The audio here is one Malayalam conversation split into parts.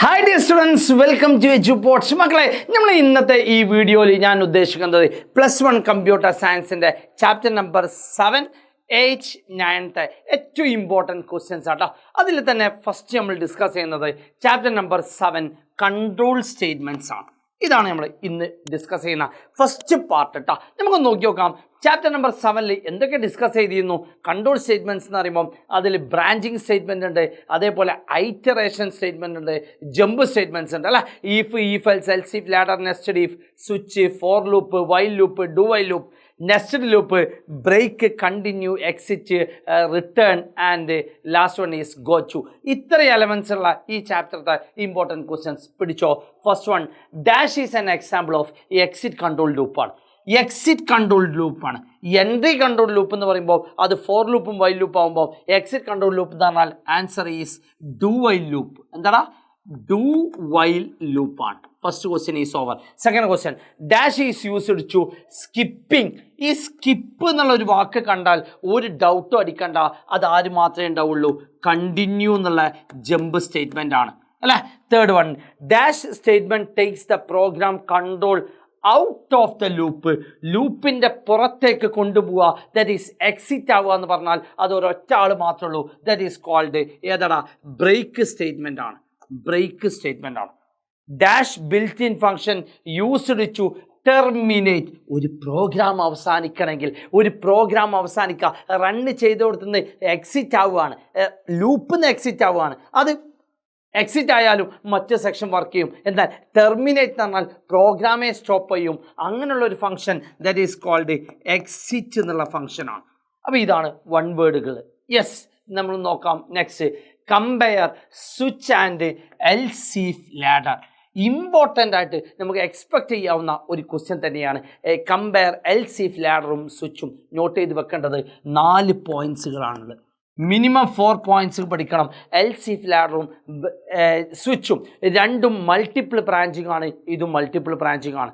Hi dear students, welcome to EduPods. മക്കളെ നമ്മൾ ഇന്നത്തെ ഈ വീഡിയോയിൽ ഞാൻ ഉദ്ദേശിക്കുന്നത് +1 കമ്പ്യൂട്ടർ സയൻസിൻ്റെ ചാപ്റ്റർ നമ്പർ 7, 8, 9 ഏറ്റവും ഇമ്പോർട്ടൻറ്റ് ക്വസ്റ്റ്യൻസ് ആട്ടോ. അതിൽ തന്നെ ഫസ്റ്റ് നമ്മൾ ഡിസ്കസ് ചെയ്യുന്നത് ചാപ്റ്റർ നമ്പർ 7 കൺട്രോൾ സ്റ്റേറ്റ്മെൻറ്റ്സ് ആണ്. ഇതാണ് നമ്മൾ ഇന്ന് ഡിസ്കസ് ചെയ്യുന്ന ഫസ്റ്റ് പാർട്ട് കേട്ടോ. നമുക്ക് നോക്കി നോക്കാം ചാപ്റ്റർ നമ്പർ 7 എന്തൊക്കെ ഡിസ്കസ് ചെയ്തിരുന്നു. കൺട്രോൾ സ്റ്റേറ്റ്മെൻറ്റ്സ് എന്ന് പറയുമ്പോൾ അതിൽ ബ്രാഞ്ചിങ് സ്റ്റേറ്റ്മെൻറ്റ് ഉണ്ട്, അതേപോലെ ഐറ്ററേഷൻ സ്റ്റേറ്റ്മെൻറ്റ് ഉണ്ട്, ജമ്പ് സ്റ്റേറ്റ്മെൻറ്റ്സ് ഉണ്ട് അല്ലേ. If else, else if, ladder, nested if, switch, for loop, while loop, do while loop, nested loop, break, continue, exit, return and last one is go to. ഇത്രയും എലമെൻസ് ഉള്ള ഈ ചാപ്റ്ററിലെ ഇമ്പോർട്ടൻറ്റ് ക്വസ്റ്റ്യൻസ് പിടിച്ചോ. First one, dash is an example of exit control ലൂപ്പാണ്. എക്സിറ്റ് കൺട്രോൾ ലൂപ്പാണ്. എൻട്രി കൺട്രോൾ ലൂപ്പ് എന്ന് പറയുമ്പോൾ അത് ഫോർ ലൂപ്പും വൈൽ ലൂപ്പ് ആകുമ്പോൾ എക്സിറ്റ് കൺട്രോൾ ലൂപ്പ് എന്ന് പറഞ്ഞാൽ answer is do while loop. എന്താടാ? ഡു വൈൽ ലൂപ്പാണ്. First question is over. Second question, dash is used to skipping. ഈ സ്കിപ്പ് എന്നുള്ള ഒരു വാക്ക് കണ്ടാൽ ഒരു ഡൗട്ടും അടിക്കണ്ട, അത് ആര് മാത്രമേ ഉണ്ടാവുള്ളൂ? കണ്ടിന്യൂ എന്നുള്ള ജമ്പ് സ്റ്റേറ്റ്മെൻ്റ് ആണ് അല്ലേ. Third one, dash statement takes the program control out of the loop. ലൂപ്പിൻ്റെ പുറത്തേക്ക് കൊണ്ടുപോവുക, ദാറ്റ് ഈസ് എക്സിറ്റ് ആവുക എന്ന് പറഞ്ഞാൽ അത് ഒരൊറ്റ ആൾ മാത്രമേ ഉള്ളൂ. ദാറ്റ് ഈസ് കോൾഡ് ഏതാടാ? ബ്രേക്ക് സ്റ്റേറ്റ്മെൻ്റ് ആണ്. ബ്രേക്ക് സ്റ്റേറ്റ്മെൻ്റ് ആണ്. Dash built in function used to terminate. ഒരു പ്രോഗ്രാം അവസാനിക്കണമെങ്കിൽ, ഒരു പ്രോഗ്രാം അവസാനിക്കുക, റണ്ണ് ചെയ്ത് കൊടുത്തുനിന്ന് എക്സിറ്റ് ആവുകയാണ്, ലൂപ്പിൽ നിന്ന് എക്സിറ്റ് ആവുകയാണ്, അത് എക്സിറ്റ് ആയാലും മറ്റ് സെക്ഷൻ വർക്ക് ചെയ്യും. എന്നാൽ ടെർമിനേറ്റ് എന്ന് പറഞ്ഞാൽ പ്രോഗ്രാമേ സ്റ്റോപ്പ് ചെയ്യും. അങ്ങനെയുള്ള ഒരു function that is called exit എന്നുള്ള ഫംഗ്ഷനാണ്. അപ്പോൾ ഇതാണ് വൺ വേർഡുകൾ. യെസ്, നമ്മൾ നോക്കാം. Next, compare switch and else if ladder. Important ആയിട്ട് നമുക്ക് എക്സ്പെക്റ്റ് ചെയ്യാവുന്ന ഒരു ക്വസ്റ്റ്യൻ തന്നെയാണ്. കമ്പയർ എൽസ് ഇഫ് ലാഡറും സ്വിച്ചും. നോട്ട് ചെയ്ത് വെക്കേണ്ടത് 4 പോയിൻറ്റ്സുകളാണുള്ളത്. മിനിമം 4 പോയിൻറ്റ്സ് പഠിക്കണം. എൽസ് ഇഫ് ലാഡറും സ്വിച്ചും രണ്ടും മൾട്ടിപ്പിൾ ബ്രാഞ്ചിങ് ആണ്, ഇതും മൾട്ടിപ്പിൾ ബ്രാഞ്ചിങ് ആണ്.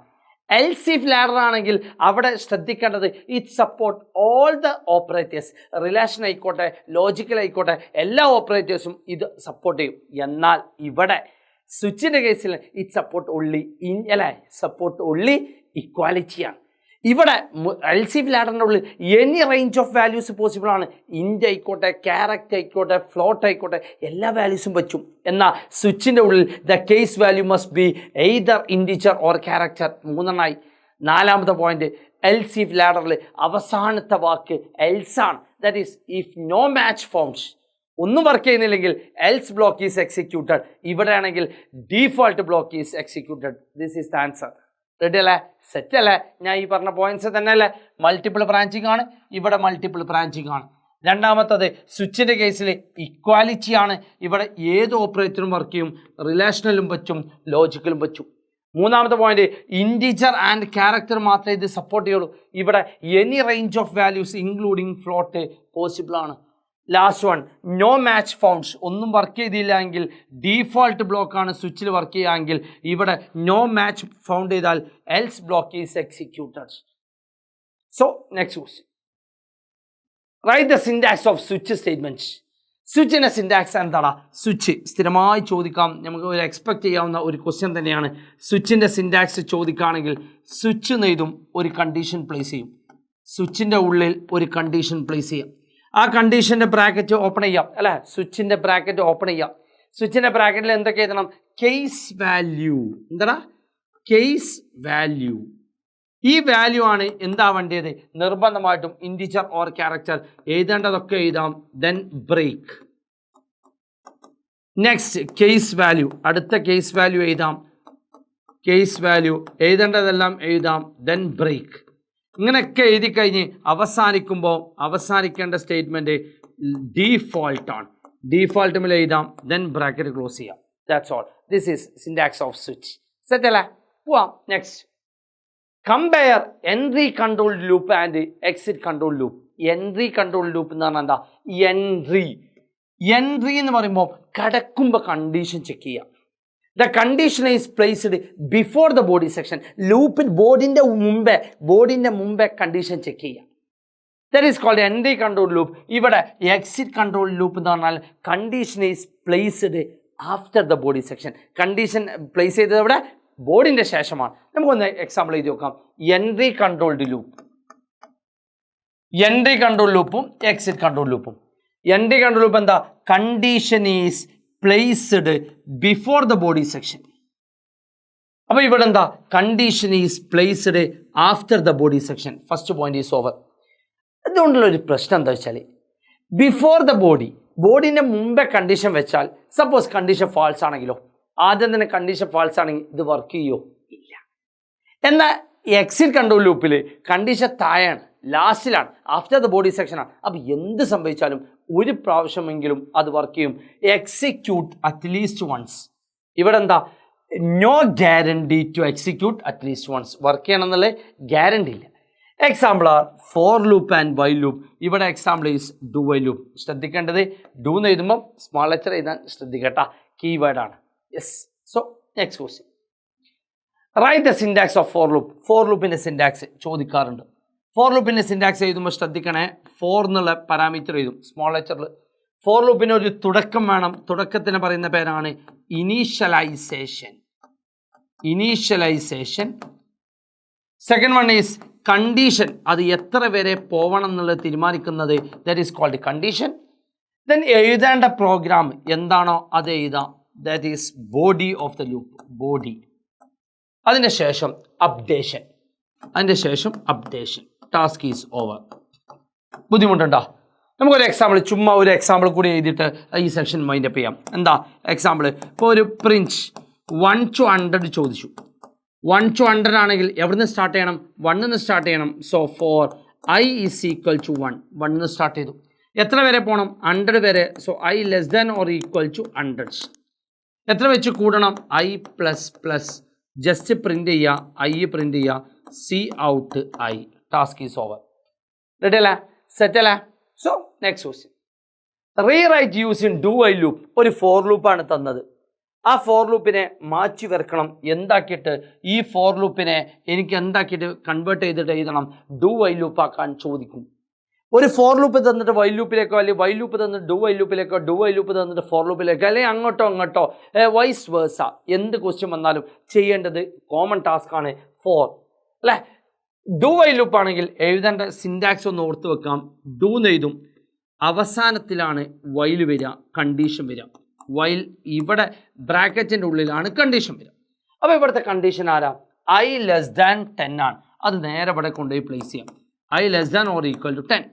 എൽസ് ഇഫ് ലാഡർ ആണെങ്കിൽ അവിടെ ശ്രദ്ധിക്കേണ്ടത് it support all the operators. Relation ആയിക്കോട്ടെ, ലോജിക്കൽ ആയിക്കോട്ടെ, എല്ലാ ഓപ്പറേറ്റേഴ്സും ഇത് സപ്പോർട്ട് ചെയ്യും. എന്നാൽ ഇവിടെ സ്വിച്ചിൻ്റെ കേസിൽ it support only support only ഇക്വാലിറ്റിയാണ്. ഇവിടെ എൽസ് ഇഫ് ലാഡറിൻ്റെ ഉള്ളിൽ any range of values possible ആണ്. ഇൻ്റ് ആയിക്കോട്ടെ, ക്യാരക്ടർ ആയിക്കോട്ടെ, ഫ്ലോട്ട് ആയിക്കോട്ടെ, എല്ലാ വാല്യൂസും പറ്റും. എന്നാൽ സ്വിച്ചിൻ്റെ ഉള്ളിൽ the case value must be either integer or character. 3 നാലാമത്തെ പോയിന്റ്, എൽസ് ഇഫ് ലാഡറിൽ അവസാനത്തെ വാക്ക് എൽസ് ആണ്. That is if no match forms, ഒന്നും വർക്ക് ചെയ്യുന്നില്ലെങ്കിൽ എൽസ് ബ്ലോക്ക് ഈസ് എക്സിക്യൂട്ടഡ്. ഇവിടെ ആണെങ്കിൽ default block is executed. This is the answer. Ready അല്ലേ? സെറ്റ് അല്ലേ? ഞാൻ ഈ പറഞ്ഞ പോയിന്റ്സ് തന്നെ അല്ലേ? മൾട്ടിപ്പിൾ ബ്രാഞ്ചിങ് ആണ്, ഇവിടെ മൾട്ടിപ്പിൾ ബ്രാഞ്ചിങ് ആണ്. രണ്ടാമത്തത്, സ്വിച്ചിൻ്റെ കേസിൽ ഇക്വാലിറ്റി ആണ്. ഇവിടെ ഏത് ഓപ്പറേറ്ററും വർക്ക് ചെയ്യും, റിലേഷണലും പറ്റും, ലോജിക്കലും പറ്റും. മൂന്നാമത്തെ പോയിന്റ്, ഇൻറ്റിജർ ആൻഡ് ക്യാരക്ടർ മാത്രമേ ഇത് സപ്പോർട്ട് ചെയ്യുള്ളൂ. ഇവിടെ any range of values including float possible ആണ്. Last one, no match founds. ഒന്നും വർക്ക് ചെയ്തില്ല എങ്കിൽ ഡീഫോൾട്ട് ബ്ലോക്കാണ് സ്വിച്ചിൽ വർക്ക് ചെയ്യുകയെങ്കിൽ ഇവിടെ നോ മാച്ച് ഫൗണ്ട് ചെയ്താൽ else block is executed. So next question, write the syntax of switch statements. സ്വിച്ചിൻ്റെ സിൻടാക്സ് എന്താണ്? സ്വിച്ച് സ്ഥിരമായി ചോദിക്കാം, നമുക്ക് ഒരു എക്സ്പെക്റ്റ് ചെയ്യാവുന്ന ഒരു ക്വസ്റ്റ്യൻ തന്നെയാണ്. സ്വിച്ചിൻ്റെ സിൻടാക്സ് ചോദിക്കുകയാണെങ്കിൽ സ്വിച്ച് നെയ്തും ഒരു കണ്ടീഷൻ പ്ലേസ് ചെയ്യും. സ്വിച്ചിൻ്റെ ഉള്ളിൽ ഒരു കണ്ടീഷൻ പ്ലേസ് ചെയ്യാം. ആ കണ്ടീഷൻ്റെ ബ്രാക്കറ്റ് ഓപ്പൺ ചെയ്യാം അല്ലേ? സ്വിച്ചിൻ്റെ ബ്രാക്കറ്റ് ഓപ്പൺ ചെയ്യാം. സ്വിച്ചിൻ്റെ ബ്രാക്കറ്റിൽ എന്തൊക്കെ എഴുതണം? Case value. എന്താ? Case value. ഈ വാല്യൂ ആണ് എന്താവേണ്ടത്? നിർബന്ധമായിട്ടും ഇൻറ്റിജർ ഓർ ക്യാരക്ടർ. എഴുതേണ്ടതൊക്കെ എഴുതാം. Then break. Next, case value. അടുത്ത കേസ് വാല്യൂ എഴുതാം. കേസ് വാല്യൂ എഴുതേണ്ടതെല്ലാം എഴുതാം. Then break. ഇങ്ങനെയൊക്കെ എഴുതി കഴിഞ്ഞ് അവസാനിക്കേണ്ട സ്റ്റേറ്റ്മെൻറ്റ് ഡീഫോൾട്ടാണ്. ഡീഫോൾട്ടുമിൽ എഴുതാം. ദെൻ ബ്രാക്കറ്റ് ക്ലോസ് ചെയ്യാം. That's all. This is syntax of switch. Set അല്ലേ? പോവാം. Next, compare entry control loop and exit control loop. Entry control loop എന്ന് പറഞ്ഞാൽ എന്താ? എൻട്രി എന്ന് പറയുമ്പോൾ കിടക്കുമ്പോൾ കണ്ടീഷൻ ചെക്ക് ചെയ്യാം. The condition is placed before the body section. ലൂപ്പിൽ ബോഡിൻ്റെ മുമ്പേ കണ്ടീഷൻ ചെക്ക് ചെയ്യാം. That is called entry control loop. ഇവിടെ എക്സിറ്റ് കൺട്രോൾ ലൂപ്പ് എന്ന് പറഞ്ഞാൽ condition is placed after the body section. Condition place ചെയ്തത് അവിടെ ബോഡിൻ്റെ ശേഷമാണ്. നമുക്കൊന്ന് എക്സാമ്പിൾ എഴുതി നോക്കാം. Entry controlled loop, entry control ലൂപ്പും എക്സിറ്റ് കൺട്രോൾ ലൂപ്പും. എൻട്രി കൺട്രോൾ ലൂപ്പ് എന്താ? Condition is placed before the body section. അപ്പോൾ ഇവിടെ എന്താ? Condition is placed after the body section. First point is over. അതുകൊണ്ടുള്ള ഒരു പ്രശ്നം എന്താ വെച്ചാൽ, ബിഫോർ ദ ബോഡി, ബോഡീൻ്റെ മുമ്പേ കണ്ടീഷൻ വെച്ചാൽ സപ്പോസ് കണ്ടീഷൻ ഫാൾസ് ആണെങ്കിലോ, ആദ്യം തന്നെ കണ്ടീഷൻ ഫാൾസ് ആണെങ്കിൽ ഇത് വർക്ക് ചെയ്യുമോ? ഇല്ല. എന്നാൽ എക്സിറ്റ് കൺട്രോൾ ലൂപ്പിൽ കണ്ടീഷൻ താഴെയാണ്, ലാസ്റ്റിലാണ്, ആഫ്റ്റർ ദ ബോഡി സെക്ഷനാണ്. അപ്പോൾ എന്ത് സംഭവിച്ചാലും ഒരു പ്രാവശ്യമെങ്കിലും അത് വർക്ക് ചെയ്യും. Execute at least once. ഇവിടെ എന്താ? No guarantee to execute at least once. Work ചെയ്യണം എന്നുള്ള ഗ്യാരണ്ടി ഇല്ല. Example are for loop and while loop. ഇവിടെ example is do while loop. ശ്രദ്ധിക്കേണ്ടത് ഡു എന്ന് എഴുതുമ്പോൾ സ്മോൾ ലെറ്റർ എഴുതാൻ ശ്രദ്ധിക്കട്ട, കീവേഡാണ്. Yes. So next question, write the syntax of for loop. For ലൂപ്പിൻ്റെ സിൻടാക്സ് ചോദിക്കാറുണ്ട്. ഫോർ ലൂപ്പിൻ്റെ സിൻടാക്സ് എഴുതുമ്പോൾ ശ്രദ്ധിക്കണേ, ഫോർ എന്നുള്ള പാരാമീറ്റർ എഴുതും സ്മോൾ ലെറ്ററിൽ. ഫോർ ലൂപ്പിന് ഒരു തുടക്കം വേണം. തുടക്കത്തിന് പറയുന്ന പേരാണ് initialization. Initialization. Second one is condition. അത് എത്ര വരെ പോകണം എന്നുള്ളത് തീരുമാനിക്കുന്നത്, that is called condition. Then എഴുതേണ്ട പ്രോഗ്രാം എന്താണോ അത് എഴുതാം, that is body of the loop, body. അതിൻ്റെ ശേഷം അപ്ഡേഷൻ. അതിൻ്റെ ശേഷം അപ്ഡേഷൻ. Task is over. ബുദ്ധിമുട്ടുണ്ടോ? നമുക്കൊരു എക്സാമ്പിൾ, ചുമ്മാ ഒരു എക്സാമ്പിൾ കൂടി എഴുതിയിട്ട് ഈ സെക്ഷൻ മൈൻഡ് അപ്പ് ചെയ്യാം. എന്താ എക്സാമ്പിൾ? ഇപ്പോൾ ഒരു പ്രിൻറ്റ് 1 to 100 ചോദിച്ചു. 1 to 100 ആണെങ്കിൽ എവിടുന്ന് സ്റ്റാർട്ട് ചെയ്യണം? 1 നിന്ന് സ്റ്റാർട്ട് ചെയ്യണം. So for I is equal to 1, 1 നിന്ന് സ്റ്റാർട്ട് ചെയ്തു. എത്ര വരെ പോകണം? 100 വരെ. So I less than or equal to 100. എത്ര വെച്ച് കൂടണം? I plus plus. Just print ചെയ്യുക, I പ്രിൻ്റ് ചെയ്യുക, C out I. Task is over. Ready അല്ലേ? സെറ്റ് അല്ലേ? So next question, rewrite using do while loop. ഒരു ഫോർ ലൂപ്പാണ് തന്നത്. ആ ഫോർ ലൂപ്പിനെ മാറ്റി വരക്കണം. എന്താക്കിയിട്ട് ഈ ഫോർ ലൂപ്പിനെ എനിക്ക് എന്താക്കിയിട്ട് കൺവേർട്ട് ചെയ്തിട്ട് എഴുതണം? ഡു വൈൽ ലൂപ്പ് ആക്കാൻ ചോദിക്കും. ഒരു ഫോർ ലൂപ്പ് തന്നിട്ട് വൈൽ ലൂപ്പിലേക്കോ, അല്ലെങ്കിൽ വൈൽ ലൂപ്പ് തന്നിട്ട് ഡു വൈൽ ലൂപ്പിലേക്കോ, ഡു വൈൽ ലൂപ്പ് തന്നിട്ട് ഫോർ ലൂപ്പിലേക്കോ, അല്ലെങ്കിൽ അങ്ങോട്ടോ വൈസ് വേഴ്സ, എന്ത് ക്വസ്റ്റ്യൻ വന്നാലും ചെയ്യേണ്ടത് കോമൺ ടാസ്ക് ആണ് ഫോർ അല്ലേ? ഡു വൈൽ ലൂപ്പ് ആണെങ്കിൽ എഴുതേണ്ട സിൻടാക്സ് ഒന്ന് ഓർത്ത് വെക്കാം. ഡു എന്ന് എഴുതും, അവസാനത്തിലാണ് വൈൽ വരിക, കണ്ടീഷൻ വരിക. വൈൽ ഇവിടെ ബ്രാക്കറ്റിൻ്റെ ഉള്ളിലാണ് കണ്ടീഷൻ വരിക. അപ്പോൾ ഇവിടുത്തെ കണ്ടീഷൻ ആരാ? I ലെസ് ദാൻ 10 ആണ്. അത് നേരെ ഇവിടെ കൊണ്ടുപോയി പ്ലേസ് ചെയ്യാം. I less than or equal to 10.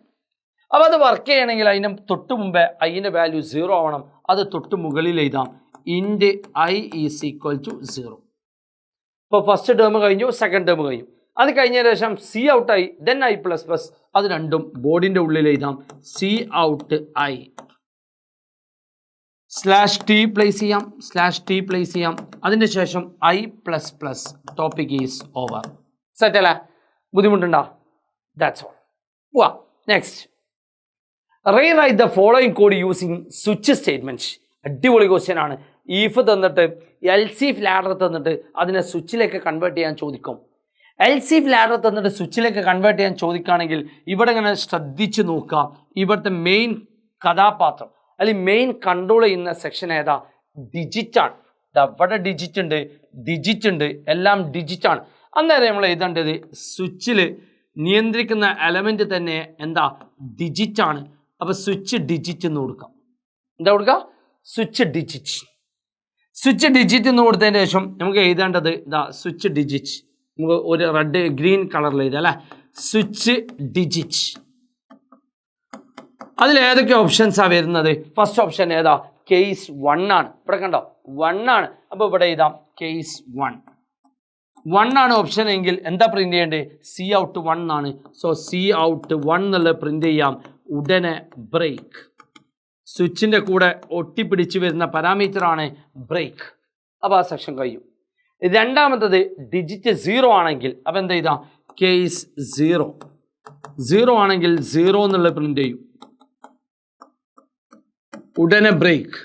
അപ്പോൾ അത് വർക്ക് ചെയ്യണമെങ്കിൽ അതിന് തൊട്ട് മുമ്പേ ഐൻ്റെ വാല്യൂ 0 ആവണം. അത് തൊട്ട് മുകളിൽ എഴുതാം, int I is equal to 0. ഇപ്പോൾ ഫസ്റ്റ് ടേം കഴിഞ്ഞു, സെക്കൻഡ് ടേം കഴിഞ്ഞു. അത് കഴിഞ്ഞതിന് ശേഷം C out I, then I plus plus. അത് രണ്ടും ബോർഡിൻ്റെ ഉള്ളിൽ എഴുതാം, C out I slash T place ചെയ്യാം, സ്ലാഷ് ടി പ്ലേസ് ചെയ്യാം. അതിൻ്റെ ശേഷം I plus plus. Topic is over. Set അല്ലേ? ബുദ്ധിമുട്ടുണ്ടോ? That's all. പോവാ next. Rewrite the following code using switch statement. അടിപൊളി ക്വസ്റ്റ്യൻ ആണ്. ഈഫ് തന്നിട്ട് എൽസി ലാഡർ തന്നിട്ട് അതിനെ സ്വിച്ചിലേക്ക് കൺവേർട്ട് ചെയ്യാൻ ചോദിക്കും. എൽസി ലാഡർ തന്നിട്ട് സ്വിച്ചിലേക്ക് കൺവേർട്ട് ചെയ്യാൻ ചോദിക്കുകയാണെങ്കിൽ ഇവിടെ ഇങ്ങനെ ശ്രദ്ധിച്ച് നോക്കുക. ഇവിടുത്തെ മെയിൻ കഥാപാത്രം അല്ലെങ്കിൽ മെയിൻ കൺട്രോൾ ചെയ്യുന്ന സെക്ഷൻ ഏതാ? ഡിജിറ്റാണ്. ഇവിടെ ഡിജിറ്റ് ഉണ്ട്, എല്ലാം ഡിജിറ്റാണ്. അന്നേരം നമ്മൾ എഴുതേണ്ടത് സ്വിച്ചിൽ നിയന്ത്രിക്കുന്ന എലമെന്റ് തന്നെ എന്താ? ഡിജിറ്റാണ്. അപ്പോൾ സ്വിച്ച് ഡിജിറ്റ് എന്ന് കൊടുക്കാം. എന്താ കൊടുക്കുക? സ്വിച്ച് ഡിജിറ്റ് എന്ന് കൊടുത്തതിന് ശേഷം നമുക്ക് എഴുതേണ്ടത് ഇതാ സ്വിച്ച് ഡിജിറ്റ്. നമുക്ക് ഒരു റെഡ് ഗ്രീൻ കളറിൽ എഴുതാം അല്ലേ? Switch digit. അതിൽ ഏതൊക്കെ ഓപ്ഷൻസാണ് വരുന്നത്? ഫസ്റ്റ് ഓപ്ഷൻ ഏതാ? കേസ് 1 ആണ്. ഇവിടെ കണ്ടോ 1 ആണ്. അപ്പോൾ ഇവിടെ എഴുതാം കേസ് 1 ആണ് ഓപ്ഷൻ എങ്കിൽ എന്താ പ്രിന്റ് ചെയ്യേണ്ടത്? സി ഔട്ട് 1 ആണ്. സോ സി ഔട്ട് 1 എന്നുള്ളത് പ്രിന്റ് ചെയ്യാം. ഉടനെ ബ്രേക്ക്. സ്വിച്ചിൻ്റെ കൂടെ ഒട്ടിപ്പിടിച്ച് വരുന്ന പാരാമീറ്ററാണ് ബ്രേക്ക്. അപ്പോൾ ആ സെക്ഷൻ കഴിയും. രണ്ടാമത്തത് ഡിജിറ്റ് 0 ആണെങ്കിൽ അപ്പോൾ എന്താ ചെയ്താൽ? കേസ് 0 ആണെങ്കിൽ 0 എന്നുള്ളത് പ്രിന്റ് ചെയ്യും. ഉടനെ ബ്രേക്ക്.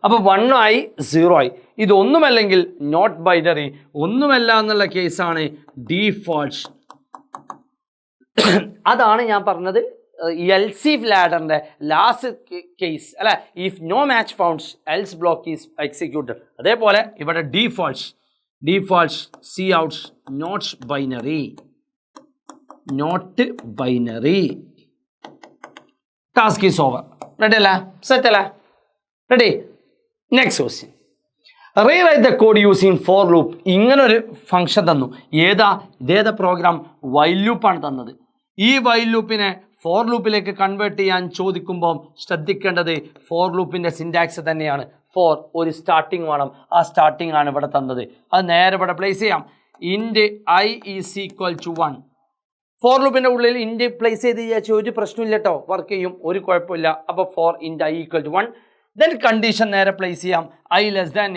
അപ്പോൾ 1 ആയി 0 ആയി. ഇതൊന്നുമല്ലെങ്കിൽ നോട്ട് ബൈനറി, ഒന്നുമല്ല എന്നുള്ള കേസാണ് ഡീഫോൾട്ട്. അതാണ് ഞാൻ പറഞ്ഞത് എൽസ് ഇഫ് ലാഡറിൻ്റെ ലാസ്റ്റ് കേസ് അല്ലെ, if no match founds else block is executed. അതേപോലെ ഇവിടെ defaults C outs not binary task is over. Ready അല്ലേ? സെറ്റ് അല്ലേ? Ready? Next question. Rewrite the code using for loop. ഇങ്ങനൊരു ഫംഗ്ഷൻ തന്നു. ഇതേതാ പ്രോഗ്രാം? വൈൽ ലൂപ്പാണ് തന്നത്. ഈ വൈൽ ലൂപ്പിനെ ഫോർ ലൂപ്പിലേക്ക് കൺവേർട്ട് ചെയ്യാൻ ചോദിക്കുമ്പോൾ ശ്രദ്ധിക്കേണ്ടത് ഫോർ ലൂപ്പിൻ്റെ സിൻറ്റാക്സ് തന്നെയാണ്. ഫോർ ഒരു സ്റ്റാർട്ടിങ് വേണം. ആ സ്റ്റാർട്ടിങ് ആണ് ഇവിടെ തന്നത്. അത് നേരെ ഇവിടെ പ്ലേസ് ചെയ്യാം. Int I is equal to 1. For ലൂപ്പിൻ്റെ ഉള്ളിൽ ഇൻറ്റ് പ്ലേസ് ചെയ്ത് വിചാരിച്ചാൽ ഒരു പ്രശ്നമില്ല കേട്ടോ, വർക്ക് ചെയ്യും, ഒരു കുഴപ്പമില്ല. അപ്പോൾ for int I equal to 1. Then condition നേരെ പ്ലേസ് ചെയ്യാം. I less than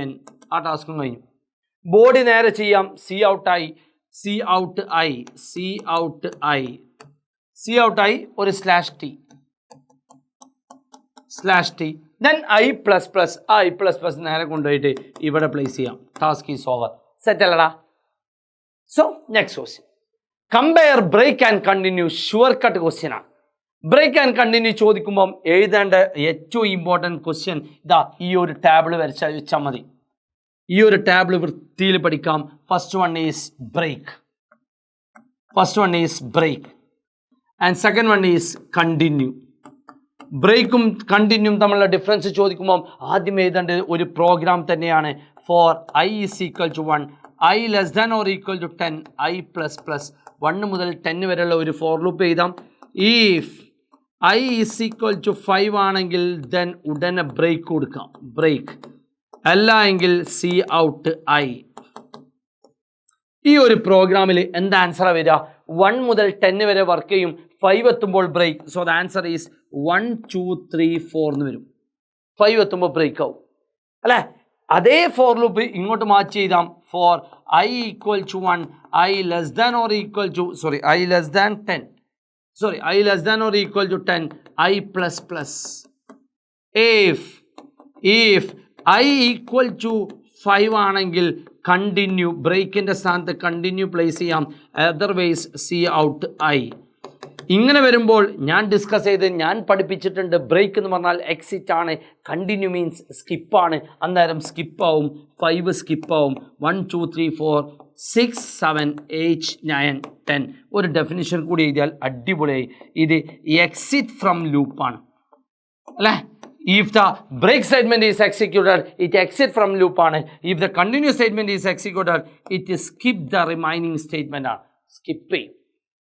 N. ആ ടാസ്കും കഴിഞ്ഞു. ബോഡി നേരെ ചെയ്യാം. സി ഔട്ട് ഐ ഒരു slash T then I plus plus നേരെ കൊണ്ടുപോയിട്ട് ഇവിടെ പ്ലേസ് ചെയ്യാം. Task is over. സെറ്റ് അല്ലടാ? So next question. Compare break and continue. Sure cut question ആണ്. ബ്രേക്ക് ആൻഡ് കണ്ടിന്യൂ ചോദിക്കുമ്പം എഴുതേണ്ട ഏറ്റവും ഇമ്പോർട്ടൻറ്റ് ക്വസ്റ്റ്യൻ ഇതാ, ഈ ഒരു ടേബിൾ വെച്ചാൽ മതി. ഈ ഒരു ടേബിൾ വൃത്തിയിൽ പഠിക്കാം. First one is break and second one is continue. ബ്രേക്കും കണ്ടിന്യൂം തമ്മിലുള്ള ഡിഫറൻസ് ചോദിക്കുമ്പം ആദ്യം എഴുതേണ്ടത് ഒരു പ്രോഗ്രാം തന്നെയാണ്. For I is equal to 1, I less than or equal to 10, I plus 1 മുതൽ 10 വരെയുള്ള ഒരു ഫോർ ലൂപ്പ് എഴുതാം. If I is equal to 5 ആണെങ്കിൽ ദെൻ ഉടനെ ബ്രേക്ക് കൊടുക്കാം. ബ്രേക്ക് അല്ല എങ്കിൽ സി ഔട്ട് ഐ. ഈ ഒരു പ്രോഗ്രാമിൽ എന്താ ആൻസറാണ് വരിക? 1 മുതൽ 10 വരെ വർക്ക് ചെയ്യും, 5 എത്തുമ്പോൾ break. So the answer is 1 2 3 4 എന്ന് വരും. 5 എത്തുമ്പോൾ ബ്രേക്ക് ആവും അല്ലേ? അതേ ഫോർ ലൂപ്പ് ഇങ്ങോട്ട് മാച്ച് ചെയ്താം. For I equal to 1, I less than or equal to I less than or equal to 10, I plus if I equal to 5 ആണെങ്കിൽ കണ്ടിന്യൂ, ബ്രേക്കിൻ്റെ സ്ഥാനത്ത് കണ്ടിന്യൂ പ്ലേസ് ചെയ്യാം. Otherwise C out I. ഇങ്ങനെ വരുമ്പോൾ ഞാൻ പഠിപ്പിച്ചിട്ടുണ്ട്. ബ്രേക്ക് എന്ന് പറഞ്ഞാൽ എക്സിറ്റ് ആണ്, കണ്ടിന്യൂ മീൻസ് സ്കിപ്പാണ്. അന്നേരം സ്കിപ്പാവും, 5 സ്കിപ്പാവും. 1 2 3 4 6 7 8 9 10. ഒരു ഡെഫിനിഷൻ കൂടി എഴുതിയാൽ അടിപൊളിയായി. ഇത് എക്സിറ്റ് ഫ്രം ലൂപ്പാണ് അല്ലേ? If the break statement is executed, it exit from loop ആണ്. If the continue statement is executed, it is skip the remaining statement ആണ്. സ്കിപ്പ് ചെയ്യും.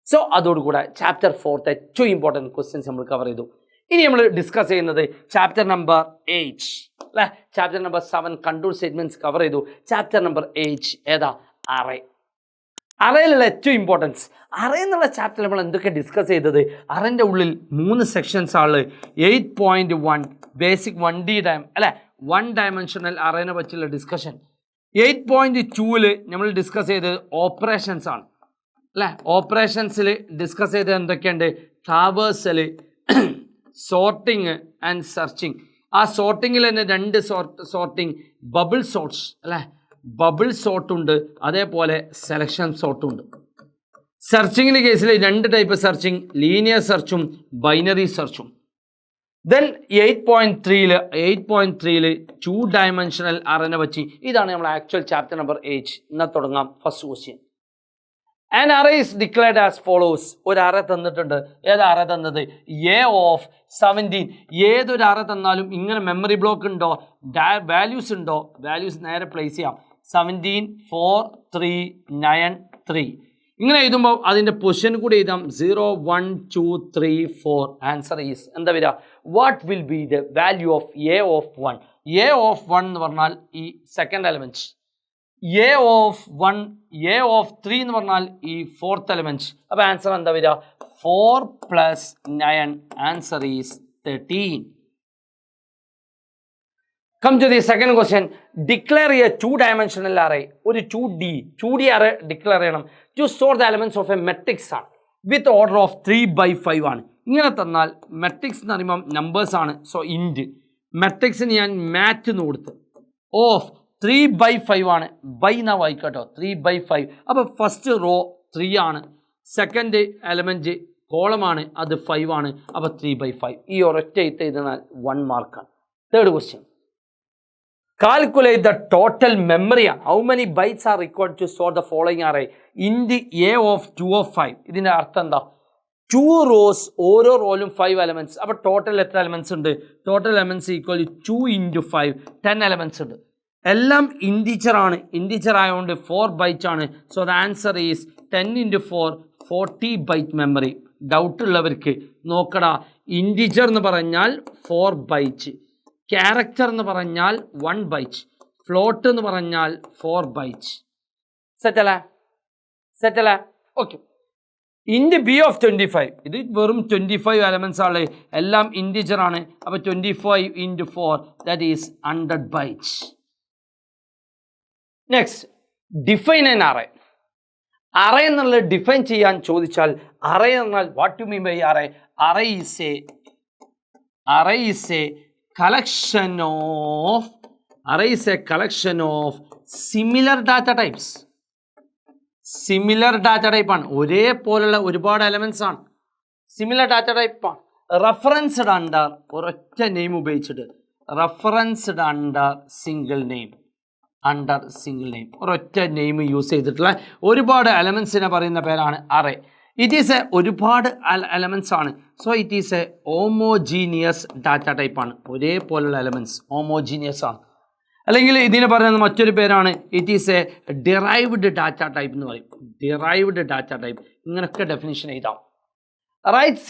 സോ അതോടുകൂടെ ചാപ്റ്റർ 4 ഏറ്റവും ഇമ്പോർട്ടൻറ്റ് ക്വസ്റ്റ്യൻസ് നമ്മൾ കവർ ചെയ്തു. ഇനി നമ്മൾ ഡിസ്കസ് ചെയ്യുന്നത് ചാപ്റ്റർ നമ്പർ 8 അല്ലേ? Chapter number 7 control statements cover ചെയ്തു. ചാപ്റ്റർ നമ്പർ 8 ഏതാ? അറയിലുള്ള ഏറ്റവും ഇമ്പോർട്ടൻസ്. അറേ എന്നുള്ള ചാപ്റ്റർ നമ്മൾ എന്തൊക്കെ ഡിസ്കസ് ചെയ്തത്? അറേൻ്റെ ഉള്ളിൽ 3 സെക്ഷൻസ് ആണ്. 8.1 ബേസിക് 1D അല്ലെ, 1 ഡയമെൻഷണൽ അറേനെ പറ്റിയുള്ള ഡിസ്കഷൻ. 8.2 നമ്മൾ ഡിസ്കസ് ചെയ്തത് ഓപ്പറേഷൻസ് ആണ് അല്ലേ? ഓപ്പറേഷൻസിൽ ഡിസ്കസ് ചെയ്തത് എന്തൊക്കെയുണ്ട്? Traversal, sorting and searching. ആ സോർട്ടിങ്ങിൽ തന്നെ 2 സോർട്ടിങ്, ബബിൾ സോർട്ട്സ് അല്ലേ? ബബിൾ സോർട്ടുണ്ട്, അതേപോലെ സെലക്ഷൻ സോർട്ടുണ്ട്. സെർച്ചിങ്ങിൻ്റെ കേസിൽ 2 ടൈപ്പ് സെർച്ചിങ്, ലീനിയർ സെർച്ചും ബൈനറി സെർച്ചും. ദെൻ 8.3 2 ഡയമെൻഷണൽ അറേനെ പറ്റി. ഇതാണ് നമ്മൾ ആക്ച്വൽ ചാപ്റ്റർ നമ്പർ 8. എന്നാൽ തുടങ്ങാം. First question. An array is declared as follows. ഒരു അറേ തന്നിട്ടുണ്ട്. ഏത് അറേ തന്നത്? A of 17. ഏതൊരു അറേ തന്നാലും ഇങ്ങനെ മെമ്മറി ബ്ലോക്ക് ഉണ്ടോ, വാല്യൂസ് ഉണ്ടോ? വാല്യൂസ് നേരെ പ്ലേസ് ചെയ്യാം. 17 4 3 9 3. ഇങ്ങനെ എഴുതുമ്പോൾ അതിൻ്റെ പൊസിഷൻ കൂടി എഴുതാം. 0 1 2 3 4. ആൻസർ ഈസ് എന്താ വരിക? What will be the value of A of 1? A of 1 എന്ന് പറഞ്ഞാൽ ഈ second element. A of 1, A of 3 എന്ന് പറഞ്ഞാൽ ഈ ഫോർത്ത് എലമെൻറ്റ്. അപ്പോൾ ആൻസർ എന്താ വരിക? 4 + 9. Answer is 13. Come to the second question. Declare a 2-dimensional array. ഒരു 2D array ഡിക്ലെയർ ചെയ്യണം. To store the elements of a matrix ആണ്. With order of 3/5 ആണ്. ഇങ്ങനെ തന്നാൽ മെട്രിക്സ് എന്ന് പറയുമ്പം നമ്പേഴ്സ് ആണ്. സോ ഇൻറ്റ് മെട്രിക്സിന് ഞാൻ മാറ്റ് എന്ന് കൊടുത്ത് ഓഫ് 3/5 ആണ്. ബൈ എന്നാ വായിക്കട്ടോ, 3/5. അപ്പോൾ ഫസ്റ്റ് റോ 3 ആണ്, സെക്കൻഡ് എലമെൻറ്റ് കോളമാണ് അത് 5 ആണ്. അപ്പോൾ 3/5. ഈ ഒരൊറ്റ എഴുതിയാൽ 1 മാർക്കാണ്. Third question, calculate the total memory. How many bytes are required to store the following array? Int a of 2 of 5. ഇതിൻ്റെ അർത്ഥം എന്താ? 2 rows, ഓരോ റോയിലും 5 elements. അപ്പോൾ ടോട്ടൽ എത്ര എലമെൻറ്റ്സ് ഉണ്ട്? ടോട്ടൽ എലമെൻറ്റ്സ് ഈക്വൽ 2 × 5, 10 എലമെൻറ്റ്സ് ഉണ്ട്. എല്ലാം ഇൻറ്റീജർ ആണ്. ഇൻറ്റീജർ ആയതുകൊണ്ട് 4 ബൈറ്റ് ആണ്. So the answer is 10 × 4, 40 byte memory. Doubt ഉള്ളവർക്ക് നോക്കടാ, ഇൻറ്റീജർ എന്ന് പറഞ്ഞാൽ 4 ബൈറ്റ്, ക്യാരക്ടർ എന്ന് പറഞ്ഞാൽ 1 ബൈറ്റ്, ഫ്ലോട്ട് എന്ന് പറഞ്ഞാൽ 4 ബൈറ്റ്. സെറ്റല്ലേ? ഓക്കെ. ഇൻറ്റ് ബി ഓഫ് 25, ഇത് വെറും 25 എലമെൻറ്റ്സ് ആണ്, എല്ലാം ഇൻറ്റീജർ ആണ്. അപ്പോൾ 25 × 4, that is 100 bytes. Next, define an array. Array എന്നുള്ളത് ഡിഫൈൻ ചെയ്യാൻ ചോദിച്ചാൽ, അറേ എന്നാൽ what you mean by array? Array is a collection of similar data types. Similar data type ആണ്, ഒരേപോലുള്ള ഒരുപാട് എലമെന്റ്സ് ആണ്, സിമിലർ ഡാറ്റ ടൈപ്പ് ആണ്. റെഫറൻസ്ഡ് അണ്ടർ ഒരൊറ്റ നെയിം ഉപയോഗിച്ചിട്ട്, റെഫറൻസ്ഡ് അണ്ടർ സിംഗിൾ നെയിം, ഒരൊറ്റ നെയിം യൂസ് ചെയ്തിട്ടുള്ള ഒരുപാട് എലമെന്റ്സിനെ പറയുന്ന പേരാണ് അറേ. ഇറ്റ് ഈസ് എ ഒരുപാട് എലമെൻറ്റ്സ് ആണ്. So it is A homogeneous data type ആണ്. ഒരേപോലുള്ള എലമെൻറ്റ്സ് ഹോമോജീനിയസ് ആണ്. അല്ലെങ്കിൽ ഇതിന് പറയുന്ന മറ്റൊരു പേരാണ് it is a derived data type എന്ന് പറയും. ഡിറൈവ്ഡ് ഡാറ്റ ടൈപ്പ്, ഇങ്ങനെയൊക്കെ ഡെഫിനിഷൻ എഴുതാം. Write C++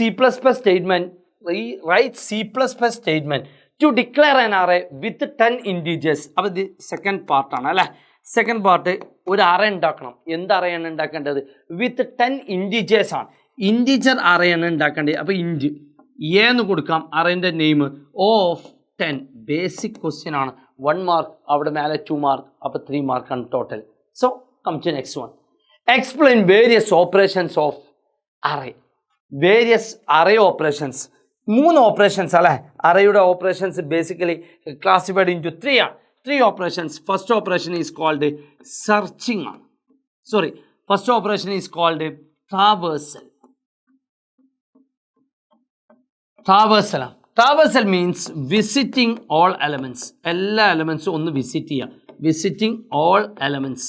statement to declare an array with 10 integers. അപ്പോൾ ഇത് സെക്കൻഡ് പാർട്ടാണ് അല്ലേ. സെക്കൻഡ് പാർട്ട്, ഒരു അറേ ഉണ്ടാക്കണം. എന്ത് അറേയാണ് ഉണ്ടാക്കേണ്ടത്? വിത്ത് 10 ഇൻറ്റീജേഴ്സ് ആണ്. ഇൻറ്റീജർ അറേയാണ് ഉണ്ടാക്കേണ്ടത്. അപ്പോൾ ഇൻറ്റ് എ എന്ന് കൊടുക്കാം. അറേൻ്റെ നെയിം ഓഫ് 10. ബേസിക് ക്വസ്റ്റ്യൻ ആണ്. 1 മാർക്ക്, അവിടെ മേലെ 2 മാർക്ക്, അപ്പോൾ 3 മാർക്കാണ് total. So come to next one. Explain various operations of array. Various array operations, 3 operations അല്ലേ. അറേയുടെ operations basically classified into 3 ആണ്. 3 operations. First operation is called searching. First operation is called traversal. Traversal means visiting all elements. എല്ലാ elements ഒന്ന് വിസിറ്റ് ചെയ്യുക. Visiting all elements.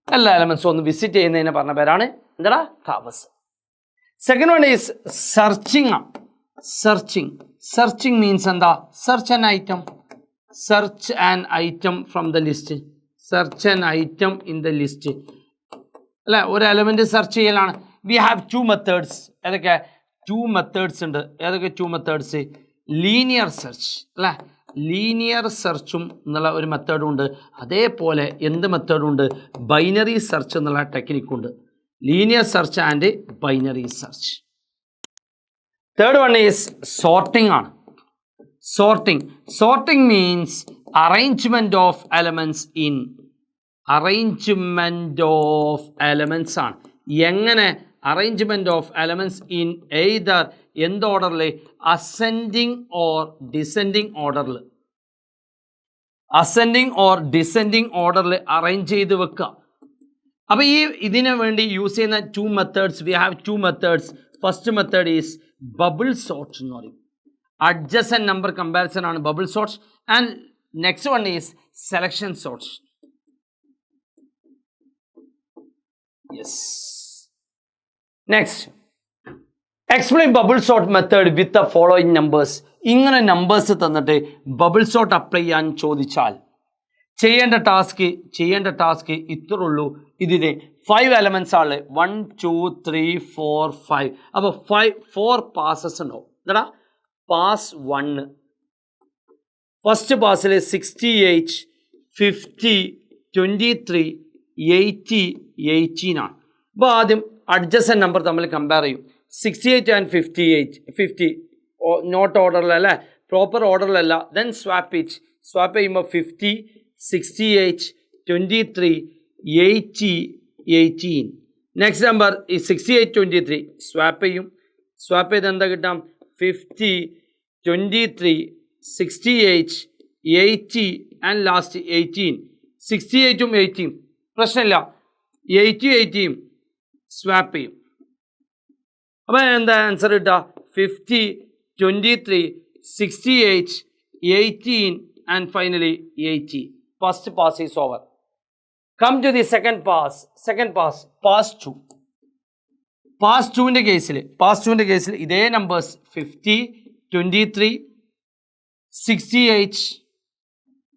എല്ലാ elements ഒന്ന് വിസിറ്റ് ചെയ്യുന്നതിനെ പറഞ്ഞ പേരാണ് എന്താ? traversal. Second one is searching. Searching means എന്താ? Search an item. Search an item from the list. Search an item in the list. അല്ലേ, ഒരു എലമെന്റ് സെർച്ച് ചെയ്യലാണ്. We have 2 methods. ഏതൊക്കെ 2 മെത്തേഡ്സ് ഉണ്ട്? ഏതൊക്കെ 2 മെത്തേഡ്സ്? ലീനിയർ സെർച്ച് അല്ലേ, ലീനിയർ സെർച്ചും എന്നുള്ള ഒരു മെത്തേഡും ഉണ്ട്. അതേപോലെ എന്ത് മെത്തേഡും ഉണ്ട്? ബൈനറി സെർച്ച് എന്നുള്ള ടെക്നിക്കുണ്ട്. Linear search and binary search. Third one is sorting ആണ്. Sorting means arrangement of elements in. Arrangement of elements ആണ്. എങ്ങനെ? arrangement of elements in either എന്ത് ഓർഡറിൽ? ascending or descending orderൽ. ascending or descending orderൽ അറേഞ്ച് ചെയ്ത് വെക്കുക. അപ്പോൾ ഇതിനു വേണ്ടി യൂസ് ചെയ്യുന്ന 2 methods. we have 2 methods. First method is bubble sort എന്ന് പറയും. adjacent number comparison on bubble sorts, and next one is selection sorts. Yes. Next, explain bubble sort method with the following numbers. ഇങ്ങനെ നമ്പേഴ്സ് തന്നിട്ട് ബബിൾ സോർട്ട് അപ്ലൈ ചെയ്യാൻ ചോദിച്ചാൽ ചെയ്യേണ്ട ടാസ്ക് ഇത്രേ ഉള്ളൂ. ഇതിന് 5 എലമെന്റ്സ് ആണ്. 1 2 3 4 5. അപ്പോൾ 4 പാസസ് ഉണ്ടാവും. എന്താ? പാസ് 1, ഫസ്റ്റ് പാസിൽ 68 50 23 80 18 ആണ്. അപ്പോൾ ആദ്യം അഡ്ജസൻറ്റ് നമ്പർ തമ്മിൽ കമ്പയർ ചെയ്യും. 68 ആൻഡ് 50 നോട്ട് ഓർഡറിലല്ല, പ്രോപ്പർ ഓർഡറിലല്ല. ദെൻ സ്വാപ്പ് ചെയ്യുമ്പോൾ 50 68 23 80 18. നെക്സ്റ്റ് നമ്പർ ഈ 68 23 സ്വാപ്പ് ചെയ്ത് എന്താ കിട്ടാം? 50 23 68 80 ആൻഡ് ലാസ്റ്റ് 18. 68ഉം 80 പ്രശ്നമില്ല, 80 സ്വാപ്പ് ചെയ്യും. അപ്പോൾ എന്താ ആൻസർ കിട്ടുക? 50, 23, 68, 18 and finally 80. First pass is over. Come to the second pass. Pass 2. Pass 2ന്റെ കേസിൽ ഇതേ നമ്പേഴ്സ് 50, 23, 68,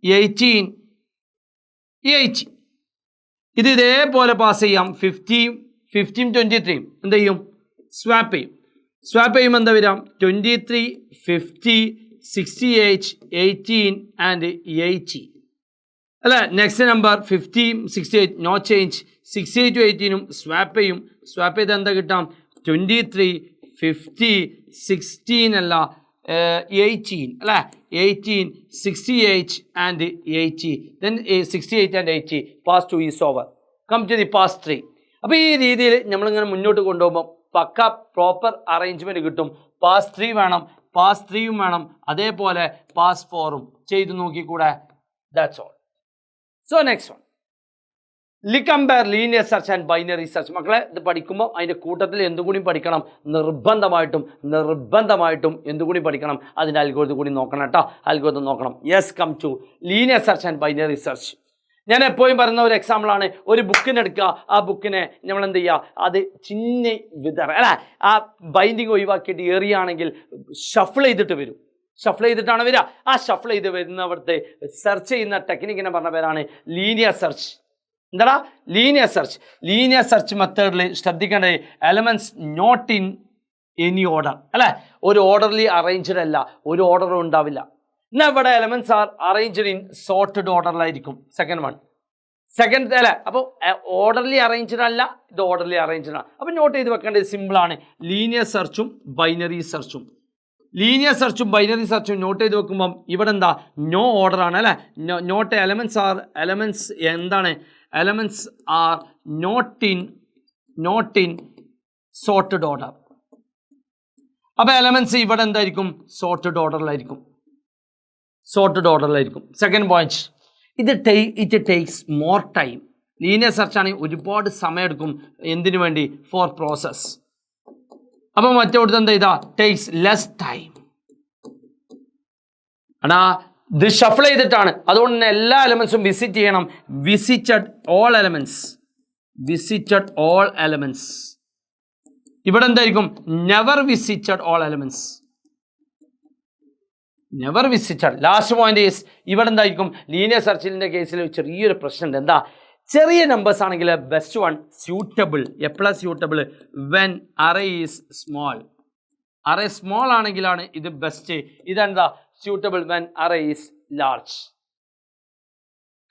18, 80. ഇത് ഇതേപോലെ പാസ് ചെയ്യാം. 50, 23 എന്ത് ചെയ്യും? സ്വാപ്പ് ചെയ്യുമ്പോൾ എന്താ വരാം? 23, 50, 68, 18 ആൻഡ് 80 അല്ലേ? Next number 50, 68 no change. 68 18ഉം സ്വാപ്പ് ചെയ്ത് എന്താ കിട്ടാം? 23, 50, 16 അല്ല 18 അല്ലേ? 18, 68 and 80. Then 68 and 80. Pass 2 is over. Come to the pass 3. അപ്പോൾ ഈ രീതിയിൽ നമ്മളിങ്ങനെ മുന്നോട്ട് കൊണ്ടുപോകുമ്പോൾ പക്ക പ്രോപ്പർ അറേഞ്ച്മെൻറ്റ് കിട്ടും. പാസ് 3 വേണം, പാസ് 3യും വേണം, അതേപോലെ പാസ് 4ഉം ചെയ്ത് നോക്കിക്കൂടെ? That's all. So next one, compare linear search and binary search. മക്കളെ ഇത് പഠിക്കുമ്പോൾ അതിൻ്റെ കൂട്ടത്തിൽ എന്തുകൂടി പഠിക്കണം? നിർബന്ധമായിട്ടും എന്തുകൂടി പഠിക്കണം? അതിൻ്റെ അൽഗോരിതം കൂടി നോക്കണം കേട്ടോ. അൽഗോരിതം നോക്കണം. Yes, come to linear search and binary search. ഞാൻ എപ്പോഴും പറയുന്ന ഒരു എക്സാമ്പിളാണ്, ഒരു ബുക്കിനെടുക്കുക, ആ ബുക്കിനെ നമ്മൾ എന്ത് ചെയ്യുക? അത് ചിന്നി അല്ലേ, ആ ബൈൻഡിങ് ഒഴിവാക്കിയിട്ട് ഏറിയാണെങ്കിൽ ഷഫിൾ ചെയ്തിട്ട് വരും. ഷഫിൾ ചെയ്തിട്ടാണ് വരിക. ആ ഷഫിൾ ചെയ്ത് വരുന്നവിടുത്തെ സെർച്ച് ചെയ്യുന്ന ടെക്നിക്കിനെ പറഞ്ഞ പേരാണ് ലീനിയർ സെർച്ച്. എന്താ ലീനിയർ സെർച്ച് മെത്തേഡിൽ ശ്രദ്ധിക്കേണ്ടത് elements not in any order അല്ലേ? ഒരു ഓർഡർലി അറേഞ്ച്ഡ് അല്ല, ഒരു ഓർഡറും ഉണ്ടാവില്ല. എന്നാൽ ഇവിടെ elements are arranged in sorted ഓർഡറിലായിരിക്കും. സെക്കൻഡ് അല്ലേ? അപ്പോൾ ഓർഡർലി അറേഞ്ച്ഡ് അല്ല, ഇത് ഓർഡർലി അറേഞ്ച്ഡ് ആണ്. അപ്പോൾ നോട്ട് ചെയ്ത് വെക്കേണ്ടത് സിമ്പിളാണ്. ലീനിയർ സെർച്ചും ബൈനറി സെർച്ചും നോട്ട് ചെയ്ത് വെക്കുമ്പം ഇവിടെ എന്താ? നോ ഓർഡർ ആണ് അല്ലേ? നോട്ട് എലമെന്റ്സ് എന്താണ്? Elements are not in sorted order. അപ്പോൾ എലമെന്റ്സ് ഇവിടെ എന്തായിരിക്കും? സോർട്ടഡ് ഓർഡറിലായിരിക്കും. Second point, it takes more time. Linear search ആണെങ്കിൽ ഒരുപാട് സമയം എടുക്കും. എന്തിനു വേണ്ടി? For process. അപ്പോൾ മറ്റോടത്ത് എന്താ ചെയ്താ? Takes less time. അടാ ഇത് ഷഫിൾ ചെയ്തിട്ടാണ്, അതുകൊണ്ട് തന്നെ എല്ലാ എലമെന്റ്സും വിസിറ്റ് ചെയ്യണം. Visited all elements. ഇവിടെ എന്തായിരിക്കും? Never visited all elements. Last point is ഇവിടെ എന്തായിരിക്കും? ലീനിയർ സെർച്ചിന്റെ കേസിൽ ചെറിയൊരു പ്രശ്നമുണ്ട്. എന്താ? ചെറിയ നമ്പേഴ്സ് ആണെങ്കിൽ ബെസ്റ്റ് വൺ സ്യൂട്ടബിൾ. എപ്പോഴാണ് suitable? When array is small. Array small ആണെങ്കിലാണ് ഇത് ബെസ്റ്റ്. ഇതെന്താ? Suitable when array is large.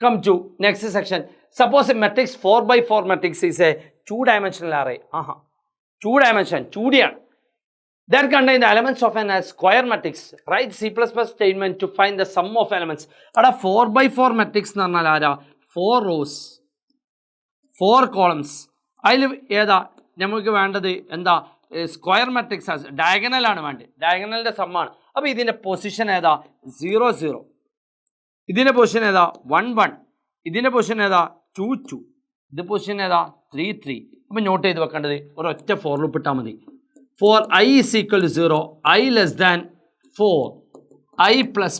Come to next section. Suppose a matrix 4x4 matrix is a 2-dimensional array. 2D ആണ്. That contain the elements of an square matrix. Write C++ statement to find the sum of elements. അവിടെ 4x4 matrix എന്ന് പറഞ്ഞാൽ ആരാ? 4 rows, 4 columns. അതിൽ ഏതാ നമുക്ക് വേണ്ടത്? എന്താ? Square matrix. ഡയഗണൽ ആണ് വേണ്ടത്. ഡയഗണലിന്റെ സമ്മാണ്. അപ്പോൾ ഇതിന്റെ പൊസിഷൻ ഏതാ? 0 0. ഇതിന്റെ പൊസിഷൻ ഏതാ? 1 1. ഇതിന്റെ പൊസിഷൻ ഏതാ? 2 2. ഇത് പൊസിഷൻ ഏതാ? 3 3. അപ്പോൾ നോട്ട് ചെയ്ത് വെക്കേണ്ടത് ഒരൊറ്റ ഫോർ ലൂപ്പ് ഇട്ടാൽ മതി. For I is equal to 0, I less than 4, I plus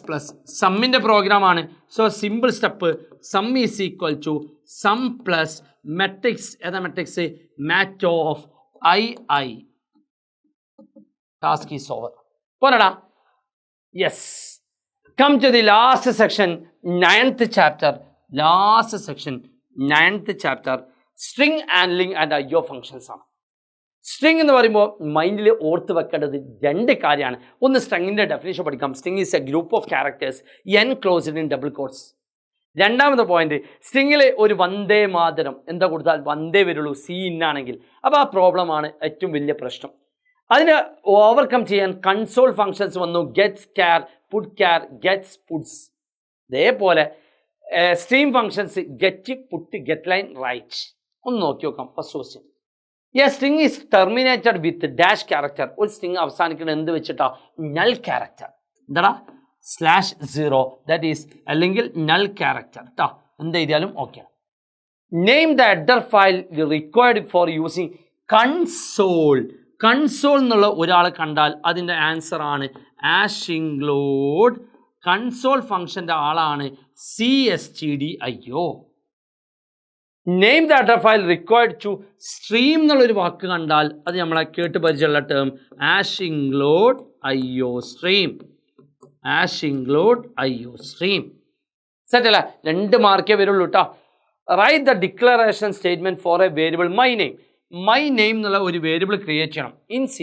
സമ്മിൻ്റെ പ്രോഗ്രാമാണ്. So simple step, sum is equal to sum plus matrix. ഏതാ matrix? Mat of I. Task is over. പോരടാ. Yes, come to the last section, 9th chapter. String handling and IO functions ആണ്. സ്ട്രിംഗ് എന്ന് പറയുമ്പോൾ മൈൻഡിൽ ഓർത്ത് വെക്കേണ്ടത് 2 കാര്യമാണ്. ഒന്ന്, സ്ട്രിങ്ങിൻ്റെ ഡെഫിനേഷൻ പഠിക്കാം. String is a group of characters enclosed in double quotes. രണ്ടാമത്തെ പോയിന്റ്, സ്ട്രിങ്ങിൽ ഒരു വന്ദേ മാതരം എന്താ കൊടുത്താൽ വന്ദേ വരുള്ളൂ, സി ഇന്നാണെങ്കിൽ. അപ്പോൾ ആ പ്രോബ്ലമാണ് ഏറ്റവും വലിയ പ്രശ്നം. അതിന് ഓവർകം ചെയ്യാൻ കൺസോൾ ഫങ്ഷൻസ് വന്നു. Gets char, put char, gets puts. അതേപോലെ stream functions get, put, get line, write. ഒന്ന് നോക്കി നോക്കാം. First question, a string is terminated with dash character. ഒരു സ്ട്രിംഗ് അവസാനിക്കുന്നത് എന്ത് വെച്ചിട്ടാ? Null character. എന്താടാ? /0 ദാറ്റ് ഈസ് അല്ലെങ്കിൽ നൾ ക്യാരക്ടർ കേട്ടോ. എന്ത് എഴുതിയാലും okay. Name the header file required for using console. Console എന്നുള്ള ഒരാൾ കണ്ടാൽ അതിൻ്റെ ആൻസർ ആണ് ആഷ് ഇൻക്ലൂഡ് കൺസോൾ ഫംഗ്ഷൻ്റെ ആളാണ് CSTDIO. Name data file required to stream എന്നുള്ളൊരു വാക്ക് കണ്ടാൽ അത് നമ്മളെ കേട്ട് പരിചയമുള്ള term hash include IO stream. Hash include IO stream. Set അല്ല, 2 മാർക്കേ വരുള്ളൂ കേട്ടോ. Write the declaration statement for a variable my name. My name എന്നുള്ള ഒരു വേരിയബിൾ ക്രിയേറ്റ് ചെയ്യണം in C++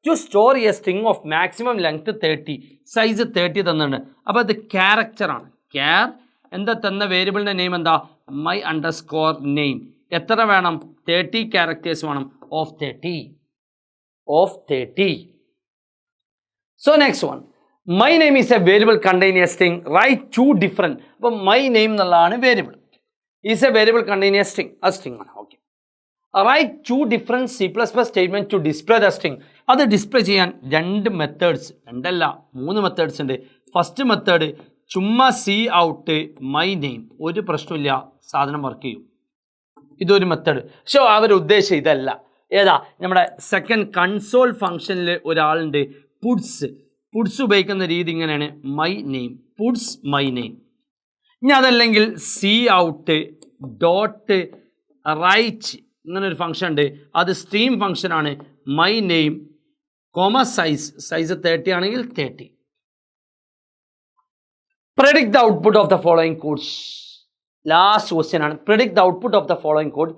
to store a string of maximum length 30, size 30 തന്നിട്ടുണ്ട്. അപ്പോൾ അത് ക്യാരക്ടറാണ്. എന്താ തന്ന വേരിയബിളിൻ്റെ നെയിം എന്താ? My underscore name. എത്ര വേണം? 30 ക്യാരക്ടേഴ്സ് വേണം. Of 30. So next one, my name is a variable contain a string. Write 2 different. അപ്പം മൈ നെയിം എന്നുള്ളതാണ് variable. Is a variable contain a string. ആ സ്ട്രിങ് ആണ്. Okay. Write 2 different C++ statement to display the string. അത് ഡിസ്പ്ലേ ചെയ്യാൻ 2 മെത്തേഡ്സ്, 2 അല്ല 3 മെത്തേഡ്സ് ഉണ്ട്. ഫസ്റ്റ് മെത്തേഡ് ചുമ്മാ സി ഔട്ട് മൈ നെയിം, ഒരു പ്രശ്നമില്ല, സാധനം വർക്ക് ചെയ്യും. ഇതൊരു മെത്തേഡ്. പക്ഷേ അവർ ഉദ്ദേശിച്ച ഇതല്ല. ഏതാ? നമ്മുടെ സെക്കൻഡ് കൺസോൾ ഫംഗ്ഷനിൽ ഒരാളുണ്ട് പുഡ്സ് ഉപയോഗിക്കുന്ന രീതി ഇങ്ങനെയാണ്. My name, puts my name. ഇനി അതല്ലെങ്കിൽ സി ഔട്ട് ഡോട്ട് റൈറ്റ് ഇങ്ങനെ ഒരു ഫംഗ്ഷൻ ഉണ്ട്. അത് സ്ട്രീം ഫംഗ്ഷനാണ്. മൈ നെയിം കോമ സൈസ് 30 ആണെങ്കിൽ 30. Predict the output of the following codes. Last question ആണ്. Predict the output of the following code.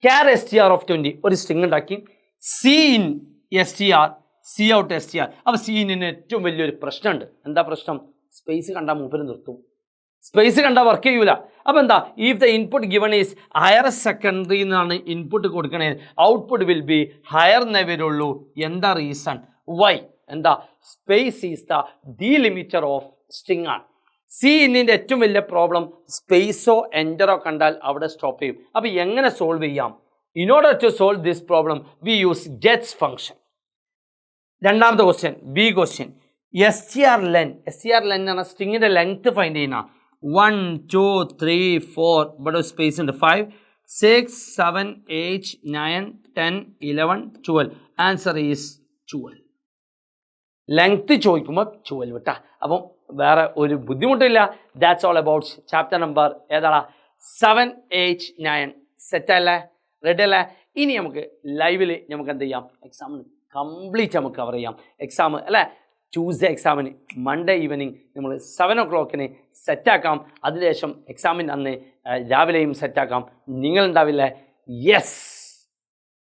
Char str of 20 ഒരു സ്ട്രിങ് ഉണ്ടാക്കി. C in str, C out str. അപ്പോൾ C ഇന്നിന് ഏറ്റവും വലിയൊരു പ്രശ്നമുണ്ട്. എന്താ പ്രശ്നം? സ്പേസ് കണ്ടാൽ മൂപ്പര് നിർത്തും. സ്പേസ് കണ്ടാൽ വർക്ക് ചെയ്യൂല. അപ്പോൾ എന്താ? If the input given is higher secondary എന്നാണ് ഇൻപുട്ട് കൊടുക്കണേ, ഔട്ട്പുട്ട് വിൽ ബി ഹയർ എന്നേ വരുള്ളൂ. എന്താ റീസൺ? വൈ? എന്താ? Space is the ഡീലിമിറ്റർ of string ആണ്. സി ഇന്നിൻ്റെ ഏറ്റവും വലിയ പ്രോബ്ലം സ്പേസോ എൻ്ററോ കണ്ടാൽ അവിടെ സ്റ്റോപ്പ് ചെയ്യും. അപ്പോൾ എങ്ങനെ സോൾവ് ചെയ്യാം? In order to solve this problem we use gets function. രണ്ടാമത്തെ question, B question. str len എന്ന് പറഞ്ഞാൽ സ്ട്രിങ്ങിൻ്റെ ലെങ്ത് ഫൈൻഡ് ചെയ്യുന്ന 1 2 3 4 ഇവിടെ സ്പേസ് ഉണ്ട് 5 6 7 8 9 10 11 12. Answer is 12. ലെങ്ത് ചോദിക്കുമ്പോൾ 12 കേട്ടാ. അപ്പം വേറെ ഒരു ബുദ്ധിമുട്ടില്ല. That's all about chapter number ഏതാടാ? 7 8 9. സെറ്റല്ലേ? റെഡി അല്ലേ? ഇനി നമുക്ക് ലൈവിൽ നമുക്ക് എന്ത് ചെയ്യാം? എക്സാമിന് കംപ്ലീറ്റ് നമുക്ക് കവർ ചെയ്യാം. എക്സാം അല്ലേ? ട്യൂസ്ഡേ എക്സാമിന് മൺഡേ ഈവനിങ് നമ്മൾ 7 o'clock സെറ്റാക്കാം. അതിനുശേഷം എക്സാമിന് അന്ന് രാവിലെയും സെറ്റാക്കാം. നിങ്ങളുണ്ടാവില്ലേ? യെസ്.